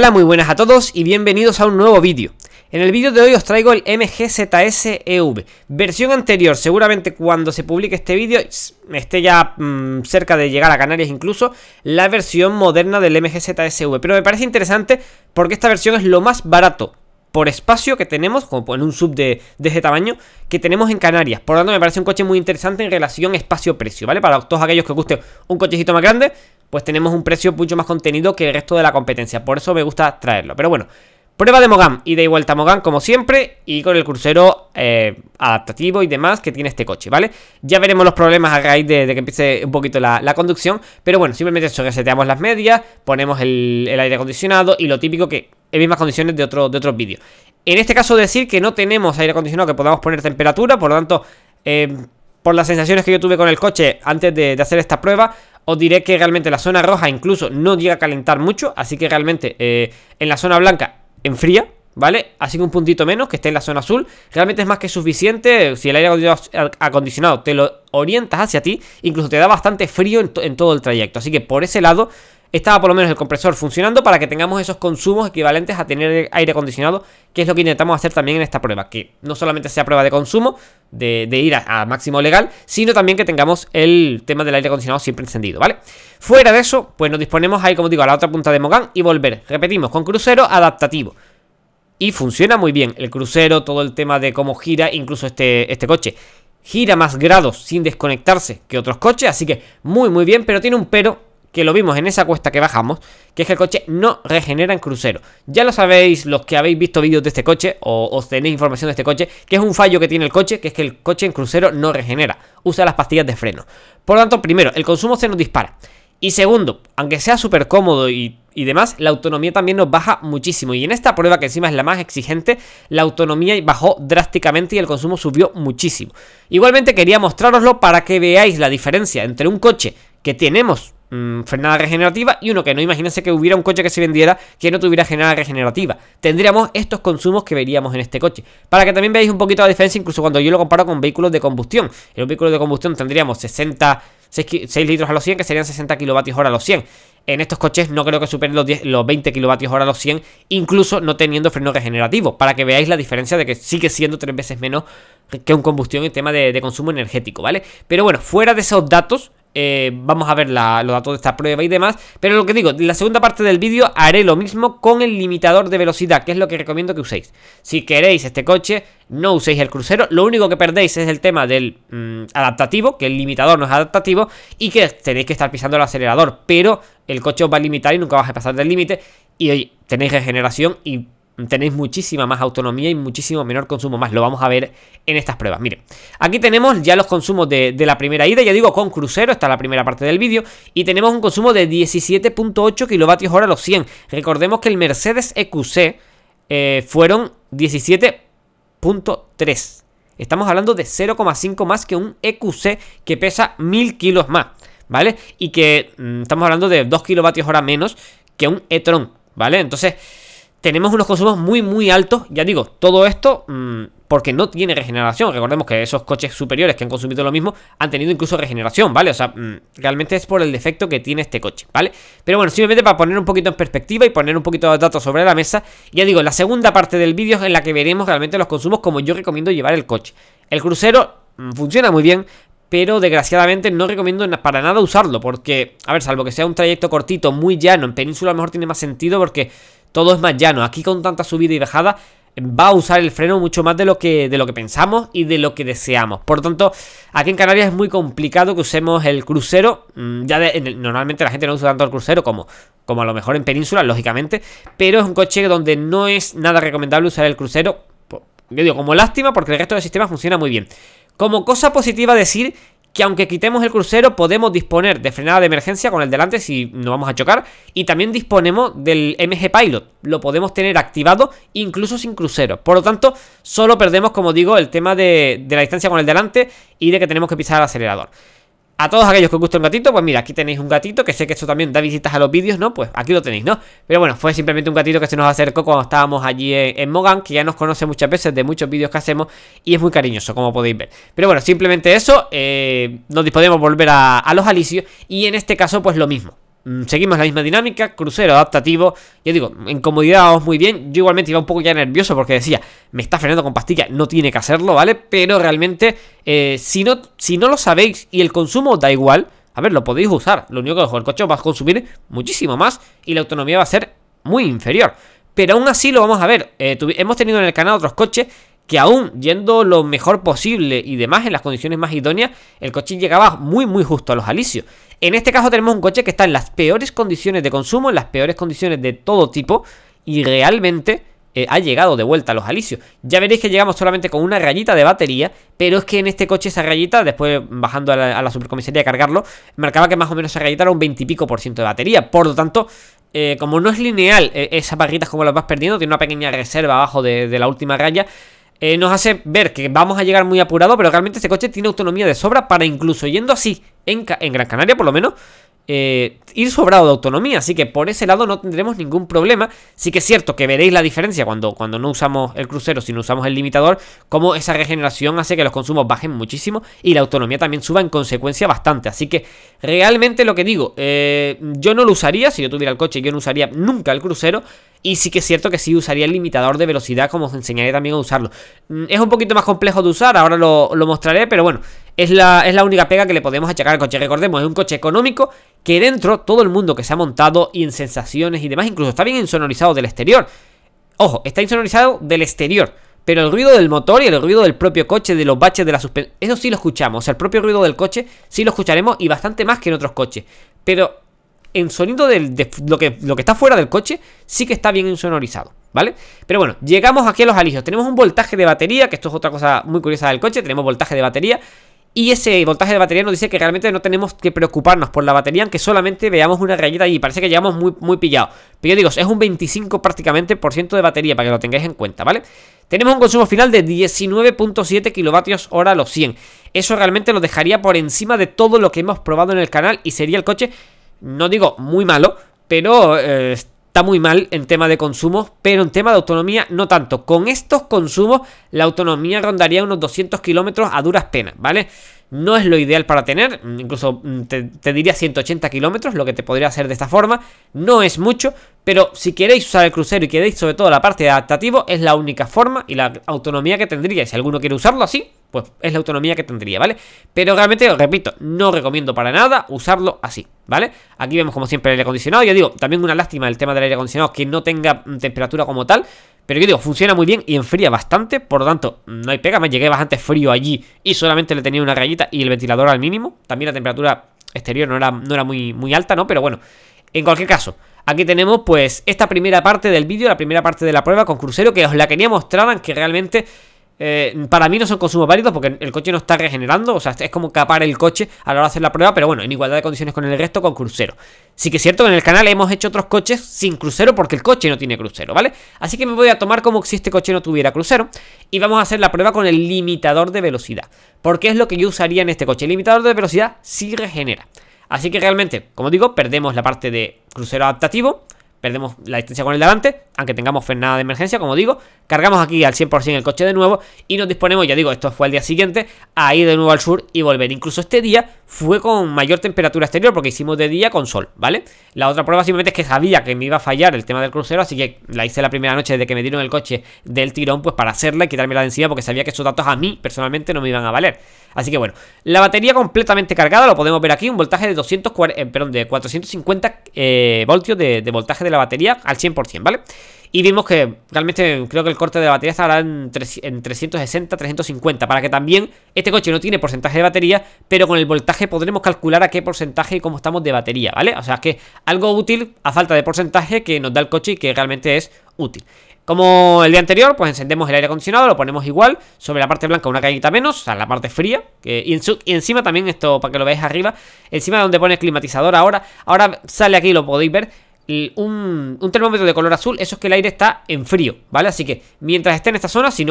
Hola, muy buenas a todos y bienvenidos a un nuevo vídeo. En el vídeo de hoy os traigo el MG ZS EV, versión anterior. Seguramente cuando se publique este vídeo esté ya cerca de llegar a Canarias incluso, la versión moderna del MG ZS EV. Pero me parece interesante porque esta versión es lo más barato por espacio que tenemos, como en un sub de ese tamaño, que tenemos en Canarias. Por lo tanto me parece un coche muy interesante en relación espacio-precio, ¿vale? Para todos aquellos que os guste un cochecito más grande, pues tenemos un precio mucho más contenido que el resto de la competencia. Por eso me gusta traerlo. Pero bueno, prueba de Mogán, ida y vuelta a Mogán como siempre, y con el crucero adaptativo y demás que tiene este coche, ¿vale? Ya veremos los problemas a raíz de que empiece un poquito la conducción. Pero bueno, simplemente eso, reseteamos las medias, ponemos el aire acondicionado y lo típico que en mismas condiciones de otros vídeos. En este caso decir que no tenemos aire acondicionado que podamos poner temperatura, por lo tanto, por las sensaciones que yo tuve con el coche antes de hacer esta prueba, os diré que realmente la zona roja incluso no llega a calentar mucho, así que realmente en la zona blanca enfría, ¿vale? Así que un puntito menos que esté en la zona azul, realmente es más que suficiente. Si el aire acondicionado te lo orientas hacia ti, incluso te da bastante frío en todo el trayecto, así que por ese lado estaba por lo menos el compresor funcionando para que tengamos esos consumos equivalentes a tener aire acondicionado, que es lo que intentamos hacer también en esta prueba, que no solamente sea prueba de consumo, de ir a máximo legal, sino también que tengamos el tema del aire acondicionado siempre encendido, ¿vale? Fuera de eso, pues nos disponemos ahí, como digo, a la otra punta de Mogán y volver. Repetimos, con crucero adaptativo. Y funciona muy bien el crucero, todo el tema de cómo gira, incluso este coche gira más grados sin desconectarse que otros coches, así que muy bien, pero tiene un pero que lo vimos en esa cuesta que bajamos, que es que el coche no regenera en crucero. Ya lo sabéis los que habéis visto vídeos de este coche o os tenéis información de este coche, que es un fallo que tiene el coche, que es que el coche en crucero no regenera, usa las pastillas de freno. Por lo tanto, primero, el consumo se nos dispara. Y segundo, aunque sea súper cómodo y demás, la autonomía también nos baja muchísimo. Y en esta prueba, que encima es la más exigente, la autonomía bajó drásticamente y el consumo subió muchísimo. Igualmente quería mostrároslo para que veáis la diferencia entre un coche que tenemos frenada regenerativa y uno que no. Imagínense que hubiera un coche que se vendiera que no tuviera frenada regenerativa. Tendríamos estos consumos que veríamos en este coche, para que también veáis un poquito la diferencia, incluso cuando yo lo comparo con vehículos de combustión. En un vehículo de combustión tendríamos 6 litros a los 100, que serían 60 kilovatios hora a los 100. En estos coches no creo que superen los 20 kilovatios hora a los 100, incluso no teniendo freno regenerativo, para que veáis la diferencia de que sigue siendo 3 veces menos que un combustión en tema de consumo energético, ¿vale? Pero bueno, fuera de esos datos, vamos a ver los datos de esta prueba y demás. Pero lo que digo, en la segunda parte del vídeo haré lo mismo con el limitador de velocidad, que es lo que recomiendo que uséis. Si queréis este coche, no uséis el crucero. Lo único que perdéis es el tema del adaptativo, que el limitador no es adaptativo y que tenéis que estar pisando el acelerador, pero el coche os va a limitar y nunca vais a pasar del límite. Y oye, tenéis regeneración y tenéis muchísima más autonomía y muchísimo menor consumo más. Lo vamos a ver en estas pruebas. Miren, aquí tenemos ya los consumos de la primera ida, ya digo, con crucero. Esta es la primera parte del vídeo. Y tenemos un consumo de 17.8 kilovatios hora a los 100. Recordemos que el Mercedes EQC fueron 17.3. Estamos hablando de 0,5 más que un EQC que pesa 1000 kilos más, ¿vale? Y que estamos hablando de 2 kilovatios hora menos que un e-tron, ¿vale? Entonces tenemos unos consumos muy altos, ya digo, todo esto porque no tiene regeneración. Recordemos que esos coches superiores que han consumido lo mismo han tenido incluso regeneración, ¿vale? O sea, realmente es por el defecto que tiene este coche, ¿vale? Pero bueno, simplemente para poner un poquito en perspectiva y poner un poquito de datos sobre la mesa, ya digo, la segunda parte del vídeo es en la que veremos realmente los consumos como yo recomiendo llevar el coche. El crucero funciona muy bien, pero desgraciadamente no recomiendo para nada usarlo, porque, a ver, salvo que sea un trayecto cortito, muy llano, en península a lo mejor tiene más sentido porque todo es más llano. Aquí con tanta subida y bajada va a usar el freno mucho más de lo que pensamos y de lo que deseamos. Por lo tanto, aquí en Canarias es muy complicado que usemos el crucero. Normalmente la gente no usa tanto el crucero como a lo mejor en península, lógicamente, pero es un coche donde no es nada recomendable usar el crucero. Yo digo, como lástima, porque el resto del sistema funciona muy bien. Como cosa positiva decir que aunque quitemos el crucero podemos disponer de frenada de emergencia con el delante si nos vamos a chocar, y también disponemos del MG Pilot, lo podemos tener activado incluso sin crucero. Por lo tanto, solo perdemos, como digo, el tema de la distancia con el delante y de que tenemos que pisar el acelerador. A todos aquellos que os guste un gatito, pues mira, aquí tenéis un gatito, que sé que esto también da visitas a los vídeos, ¿no? Pues aquí lo tenéis, ¿no? Pero bueno, fue simplemente un gatito que se nos acercó cuando estábamos allí en Mogán, que ya nos conoce muchas veces de muchos vídeos que hacemos y es muy cariñoso, como podéis ver. Pero bueno, simplemente eso, nos podemos volver a los alisios y en este caso pues lo mismo. seguimos la misma dinámica, crucero adaptativo. Yo digo, en comodidad vamos muy bien. Yo igualmente iba un poco ya nervioso porque decía, me está frenando con pastilla, no tiene que hacerlo, ¿vale? Pero realmente, si no lo sabéis y el consumo da igual, a ver, lo podéis usar. Lo único que el coche va a consumir muchísimo más y la autonomía va a ser muy inferior. Pero aún así lo vamos a ver. Hemos tenido en el canal otros coches que aún yendo lo mejor posible y demás en las condiciones más idóneas, el coche llegaba muy justo a los alisios. En este caso tenemos un coche que está en las peores condiciones de consumo, en las peores condiciones de todo tipo, y realmente ha llegado de vuelta a los alisios. Ya veréis que llegamos solamente con una rayita de batería, pero es que en este coche esa rayita, después bajando a la supercomisaría a cargarlo, marcaba que más o menos esa rayita era un 20% de batería. Por lo tanto, como no es lineal, esas barritas como las vas perdiendo, tiene una pequeña reserva abajo de la última raya, nos hace ver que vamos a llegar muy apurado, pero realmente este coche tiene autonomía de sobra para incluso yendo así en Gran Canaria por lo menos, ir sobrado de autonomía. Así que por ese lado no tendremos ningún problema. Sí que es cierto que veréis la diferencia cuando no usamos el crucero, sino usamos el limitador, como esa regeneración hace que los consumos bajen muchísimo y la autonomía también suba en consecuencia bastante. Así que realmente lo que digo, yo no lo usaría, si yo tuviera el coche yo no usaría nunca el crucero. Y sí que es cierto que sí usaría el limitador de velocidad, como os enseñaré también a usarlo. Es un poquito más complejo de usar, ahora lo mostraré, pero bueno, es la única pega que le podemos achacar al coche. Recordemos, es un coche económico que dentro todo el mundo que se ha montado y en sensaciones y demás, incluso está bien insonorizado del exterior. Ojo, está insonorizado del exterior, pero el ruido del motor y el ruido del propio coche, de los baches de la suspensión, eso sí lo escuchamos. O sea, el propio ruido del coche sí lo escucharemos y bastante más que en otros coches. Pero en sonido de lo que está fuera del coche sí que está bien insonorizado, ¿vale? Pero bueno, llegamos aquí a los alisios. Tenemos un voltaje de batería, que esto es otra cosa muy curiosa del coche. Tenemos voltaje de batería y ese voltaje de batería nos dice que realmente no tenemos que preocuparnos por la batería, aunque solamente veamos una rayita allí. Parece que llegamos muy pillados, pero yo digo, es un 25 prácticamente por ciento de batería, para que lo tengáis en cuenta, ¿vale? Tenemos un consumo final de 19.7 kilovatios hora a los 100. Eso realmente lo dejaría por encima de todo lo que hemos probado en el canal y sería el coche, no digo muy malo, pero está muy mal en tema de consumo, pero en tema de autonomía no tanto. Con estos consumos la autonomía rondaría unos 200 kilómetros a duras penas, ¿vale? No es lo ideal para tener, incluso te diría 180 kilómetros, lo que te podría hacer de esta forma. No es mucho, pero si queréis usar el crucero y queréis sobre todo la parte de adaptativo, es la única forma y la autonomía que tendría. Y si alguno quiere usarlo así, pues es la autonomía que tendría, ¿vale? Pero realmente, os repito, no recomiendo para nada usarlo así, ¿vale? Aquí vemos como siempre el aire acondicionado. Ya digo, también una lástima el tema del aire acondicionado, que no tenga temperatura como tal. Pero yo digo, funciona muy bien y enfría bastante. Por lo tanto, no hay pega, me llegué bastante frío allí y solamente le tenía una rayita y el ventilador al mínimo. También la temperatura exterior no era muy alta, ¿no? Pero bueno, en cualquier caso, aquí tenemos pues esta primera parte del vídeo, la primera parte de la prueba con crucero, que os la quería mostrar, aunque realmente para mí no son consumos válidos porque el coche no está regenerando. O sea, es como capar el coche a la hora de hacer la prueba, pero bueno, en igualdad de condiciones con el resto, con crucero. Sí que es cierto que en el canal hemos hecho otros coches sin crucero porque el coche no tiene crucero, ¿vale? Así que me voy a tomar como si este coche no tuviera crucero y vamos a hacer la prueba con el limitador de velocidad, porque es lo que yo usaría en este coche. El limitador de velocidad sí regenera. Así que realmente, como digo, perdemos la parte de crucero adaptativo, perdemos la distancia con el delante, aunque tengamos frenada de emergencia, como digo. Cargamos aquí al 100% el coche de nuevo y nos disponemos, ya digo, esto fue el día siguiente, a ir de nuevo al sur y volver. Incluso este día fue con mayor temperatura exterior porque hicimos de día con sol, ¿vale? La otra prueba simplemente es que sabía que me iba a fallar el tema del crucero, así que la hice la primera noche desde que me dieron el coche del tirón, pues para hacerla y quitármela de encima, porque sabía que esos datos a mí personalmente no me iban a valer. Así que bueno, la batería completamente cargada, lo podemos ver aquí, un voltaje de 450 voltios de voltaje de la batería al 100%, ¿vale? Y vimos que realmente creo que el corte de la batería estará en 360, 350, para que también este coche no tiene porcentaje de batería, pero con el voltaje podremos calcular a qué porcentaje y cómo estamos de batería, ¿vale? O sea que algo útil a falta de porcentaje que nos da el coche y que realmente es útil. Como el día anterior, pues encendemos el aire acondicionado, lo ponemos igual, sobre la parte blanca una rayita menos, o sea, la parte fría, y encima también, esto para que lo veáis arriba, encima donde pone climatizador ahora sale aquí, lo podéis ver, un termómetro de color azul. Eso es que el aire está en frío, ¿vale? Así que mientras esté en esta zona, si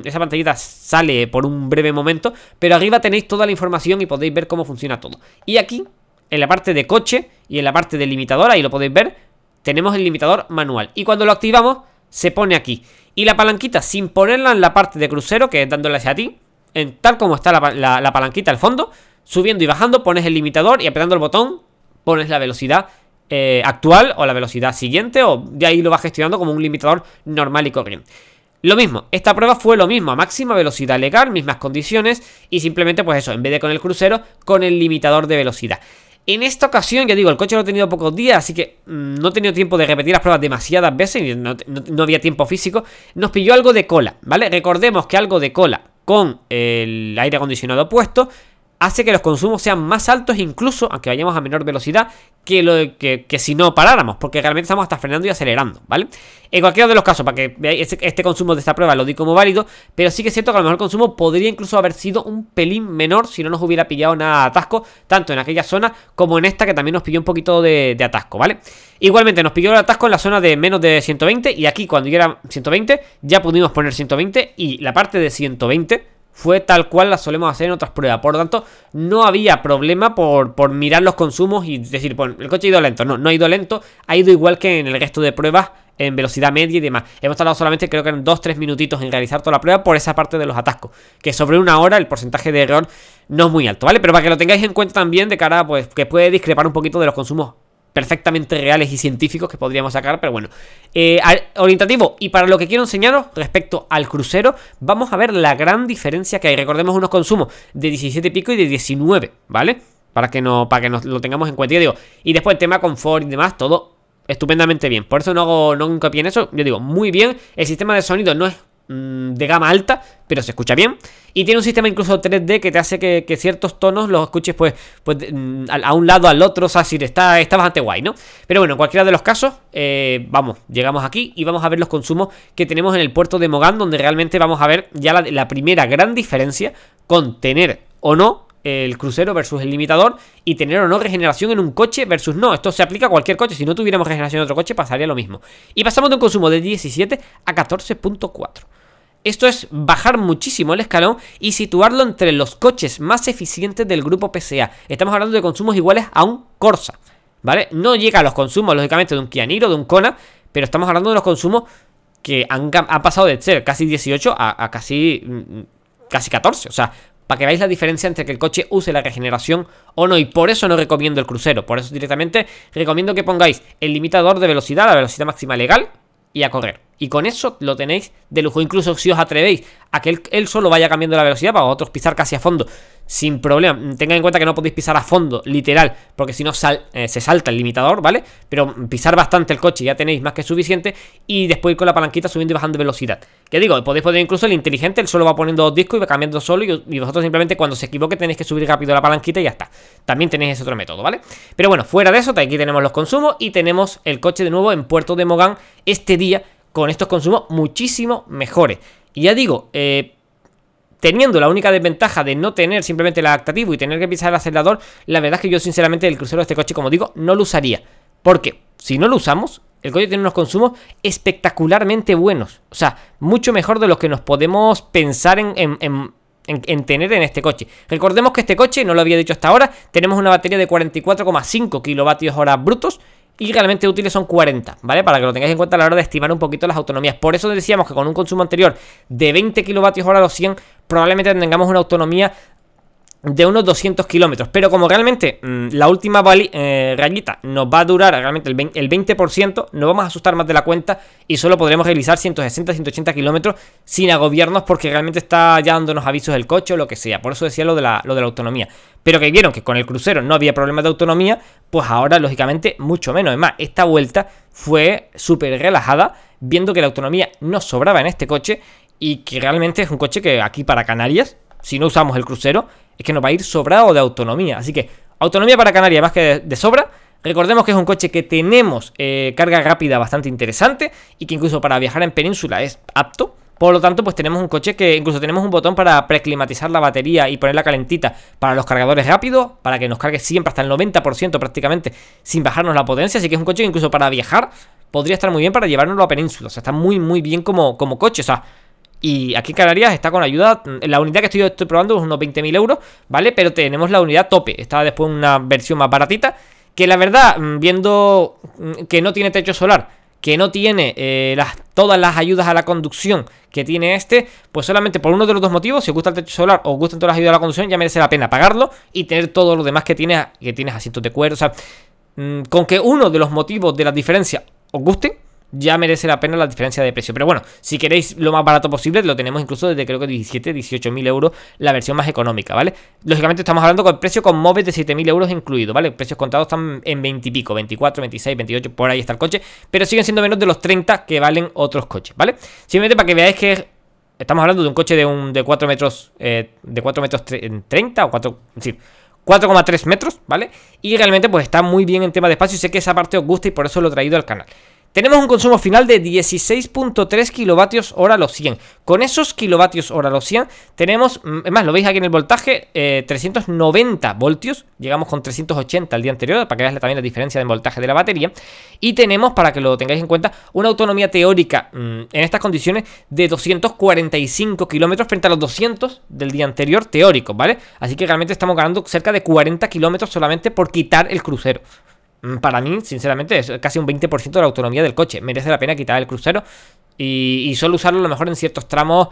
esa pantallita sale por un breve momento, pero arriba tenéis toda la información y podéis ver cómo funciona todo. Y aquí, en la parte de coche y en la parte del limitador, ahí lo podéis ver, tenemos el limitador manual. Y cuando lo activamos, se pone aquí. Y la palanquita, sin ponerla en la parte de crucero, que es dándole hacia ti, tal como está la palanquita al fondo, subiendo y bajando, pones el limitador y apretando el botón, pones la velocidad actual o la velocidad siguiente, o de ahí lo vas gestionando como un limitador normal y corriente. Lo mismo, esta prueba fue lo mismo, a máxima velocidad legal, mismas condiciones, y simplemente pues eso, en vez de con el crucero, con el limitador de velocidad. En esta ocasión, ya digo, el coche lo he tenido pocos días, así que no he tenido tiempo de repetir las pruebas demasiadas veces y no había tiempo físico. Nos pilló algo de cola, ¿vale? Recordemos que algo de cola con el aire acondicionado puesto hace que los consumos sean más altos, incluso aunque vayamos a menor velocidad, que si no paráramos, porque realmente estamos hasta frenando y acelerando, ¿vale? En cualquiera de los casos, para que veáis, este consumo de esta prueba lo di como válido, pero sí que es cierto que a lo mejor el consumo podría incluso haber sido un pelín menor si no nos hubiera pillado nada de atasco, tanto en aquella zona como en esta, que también nos pilló un poquito de atasco, ¿vale? Igualmente nos pilló el atasco en la zona de menos de 120, y aquí cuando ya era 120 ya pudimos poner 120, y la parte de 120 fue tal cual la solemos hacer en otras pruebas. Por lo tanto, no había problema por mirar los consumos y decir, bueno, el coche ha ido lento. No ha ido lento, ha ido igual que en el resto de pruebas, en velocidad media y demás. Hemos tardado solamente, creo que en 2-3 minutitos en realizar toda la prueba por esa parte de los atascos, que sobre una hora el porcentaje de error no es muy alto, ¿vale? Pero para que lo tengáis en cuenta también de cara, pues, que puede discrepar un poquito de los consumos perfectamente reales y científicos que podríamos sacar, pero bueno, orientativo. Y para lo que quiero enseñaros respecto al crucero, vamos a ver la gran diferencia que hay. Recordemos unos consumos de 17 y pico y de 19, ¿vale? Para que nos lo tengamos en cuenta. Yo digo, y después el tema confort y demás, todo estupendamente bien. Por eso no hago hincapié en eso. Yo digo, muy bien. El sistema de sonido no es de gama alta, pero se escucha bien. Y tiene un sistema incluso 3D que te hace que ciertos tonos los escuches pues a un lado, al otro. O sea, si está bastante guay, ¿no? Pero bueno, en cualquiera de los casos, vamos, llegamos aquí y vamos a ver los consumos que tenemos en el puerto de Mogán, donde realmente vamos a ver ya la primera gran diferencia con tener o no el crucero versus el limitador, y tener o no regeneración en un coche versus no. Esto se aplica a cualquier coche. Si no tuviéramos regeneración en otro coche pasaría lo mismo. Y pasamos de un consumo de 17 a 14.4. Esto es bajar muchísimo el escalón y situarlo entre los coches más eficientes del grupo PSA. Estamos hablando de consumos iguales a un Corsa, ¿vale? No llega a los consumos, lógicamente, de un Kia Niro, de un Kona, pero estamos hablando de los consumos que han pasado de ser casi 18 a casi 14. O sea, para que veáis la diferencia entre que el coche use la regeneración o no. Y por eso no recomiendo el crucero. Por eso directamente recomiendo que pongáis el limitador de velocidad, la velocidad máxima legal, y a correr. Y con eso lo tenéis de lujo. Incluso si os atrevéis a que él solo vaya cambiando la velocidad para vosotros pisar casi a fondo sin problema. Tengan en cuenta que no podéis pisar a fondo, literal, porque si no se salta el limitador, ¿vale? Pero pisar bastante el coche ya tenéis más que suficiente. Y después ir con la palanquita subiendo y bajando de velocidad. Que digo, podéis poner incluso el inteligente, él solo va poniendo dos discos y va cambiando solo. Y vosotros simplemente cuando se equivoque tenéis que subir rápido la palanquita y ya está. También tenéis ese otro método, ¿vale? Pero bueno, fuera de eso, aquí tenemos los consumos y tenemos el coche de nuevo en Puerto de Mogán este día, con estos consumos muchísimo mejores. Y ya digo, teniendo la única desventaja de no tener simplemente el adaptativo y tener que pisar el acelerador, la verdad es que yo sinceramente el crucero de este coche, como digo, no lo usaría. Porque si no lo usamos, el coche tiene unos consumos espectacularmente buenos. O sea, mucho mejor de los que nos podemos pensar en tener en este coche. Recordemos que este coche, no lo había dicho hasta ahora, tenemos una batería de 44,5 kWh brutos. Y realmente útiles son 40, ¿vale? Para que lo tengáis en cuenta a la hora de estimar un poquito las autonomías. Por eso decíamos que con un consumo anterior de 20 kWh a los 100 probablemente tengamos una autonomía de unos 200 kilómetros. Pero como realmente la última rayita nos va a durar realmente el 20%, nos vamos a asustar más de la cuenta y solo podremos realizar 160-180 kilómetros sin agobiarnos, porque realmente está ya dándonos avisos el coche o lo que sea. Por eso decía lo de la autonomía. Pero que vieron que con el crucero no había problemas de autonomía, pues ahora lógicamente mucho menos. Es más, esta vuelta fue súper relajada, viendo que la autonomía nos sobraba en este coche y que realmente es un coche que aquí para Canarias, si no usamos el crucero, es que nos va a ir sobrado de autonomía. Así que autonomía para Canarias más que de sobra. Recordemos que es un coche que tenemos carga rápida bastante interesante y que incluso para viajar en península es apto. Por lo tanto, pues tenemos un coche que incluso tenemos un botón para preclimatizar la batería y ponerla calentita para los cargadores rápidos, para que nos cargue siempre hasta el 90% prácticamente sin bajarnos la potencia. Así que es un coche que incluso para viajar podría estar muy bien para llevárnoslo a península. O sea, está muy muy bien como coche. O sea, y aquí en Canarias está con ayuda. La unidad que estoy probando es unos 20.000 euros, ¿vale? Pero tenemos la unidad tope. Está después una versión más baratita, que la verdad, viendo que no tiene techo solar, que no tiene todas las ayudas a la conducción que tiene este, pues solamente por uno de los dos motivos, si os gusta el techo solar o os gustan todas las ayudas a la conducción, ya merece la pena pagarlo y tener todo lo demás que tienes asientos de cuero. O sea, con que uno de los motivos de la diferencia os guste, ya merece la pena la diferencia de precio. Pero bueno, si queréis lo más barato posible, lo tenemos incluso desde creo que 18.000 euros la versión más económica, ¿vale? Lógicamente estamos hablando con el precio con móvil de 7.000 euros incluido, ¿vale? Precios contados están en 20 y pico, 24, 26, 28, por ahí está el coche, pero siguen siendo menos de los 30 que valen otros coches, ¿vale? Simplemente para que veáis que estamos hablando de un coche de 4 metros, de 4 metros 30 o 4, sí, 4,3 metros, ¿vale? Y realmente pues está muy bien en tema de espacio y sé que esa parte os gusta y por eso lo he traído al canal. Tenemos un consumo final de 16.3 kilovatios hora los 100. Con esos kilovatios hora los 100 tenemos, es más, lo veis aquí en el voltaje, 390 voltios. Llegamos con 380 el día anterior, para que veáis también la diferencia de voltaje de la batería. Y tenemos, para que lo tengáis en cuenta, una autonomía teórica en estas condiciones de 245 kilómetros frente a los 200 del día anterior teóricos, ¿vale? Así que realmente estamos ganando cerca de 40 kilómetros solamente por quitar el crucero. Para mí, sinceramente, es casi un 20% de la autonomía del coche. Merece la pena quitar el crucero y solo usarlo a lo mejor en ciertos tramos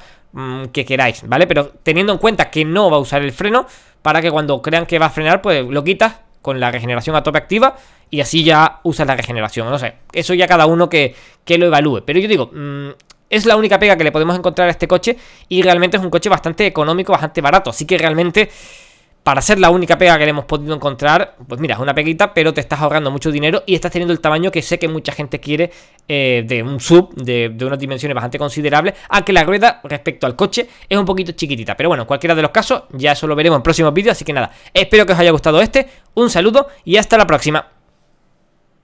que queráis, ¿vale? Pero teniendo en cuenta que no va a usar el freno, para que cuando crean que va a frenar, pues lo quitas con la regeneración a tope activa y así ya usas la regeneración. No sé, eso ya cada uno que lo evalúe. Pero yo digo, es la única pega que le podemos encontrar a este coche y realmente es un coche bastante económico, bastante barato. Así que realmente, para ser la única pega que le hemos podido encontrar, pues mira, es una peguita, pero te estás ahorrando mucho dinero y estás teniendo el tamaño que sé que mucha gente quiere, de un sub de unas dimensiones bastante considerables, aunque la rueda respecto al coche es un poquito chiquitita. Pero bueno, en cualquiera de los casos, ya eso lo veremos en próximos vídeos, así que nada, espero que os haya gustado un saludo y hasta la próxima.